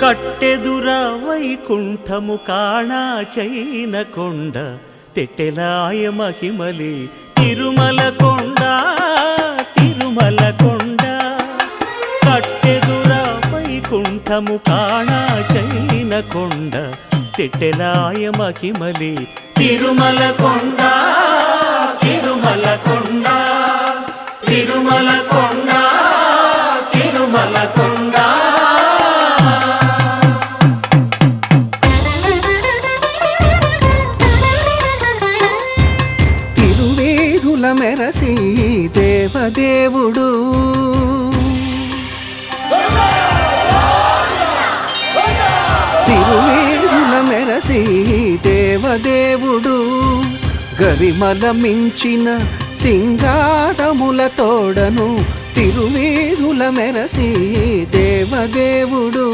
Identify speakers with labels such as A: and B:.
A: కట్టెదుర వైకుంఠము కాణా చైన కొండ తెట్టెలాయ మహిమలి తిరుమల కొండ తిరుమల కొండ కట్టెదుర వైకుంఠము కాణా చైన కొండ తెట్టెలాయ మహిమలి తిరుమల కొండ తిరుమల కొండ తిరుమల కొండ తిరుమల కొండ
B: తిరువేధుల మెరసి దేవదేవుడు తిరువేధుల మెరసి దేవదేవుడు గరిమల మించిన సింగారముల తోడను తిరువేధుల మెరసి దేవదేవుడు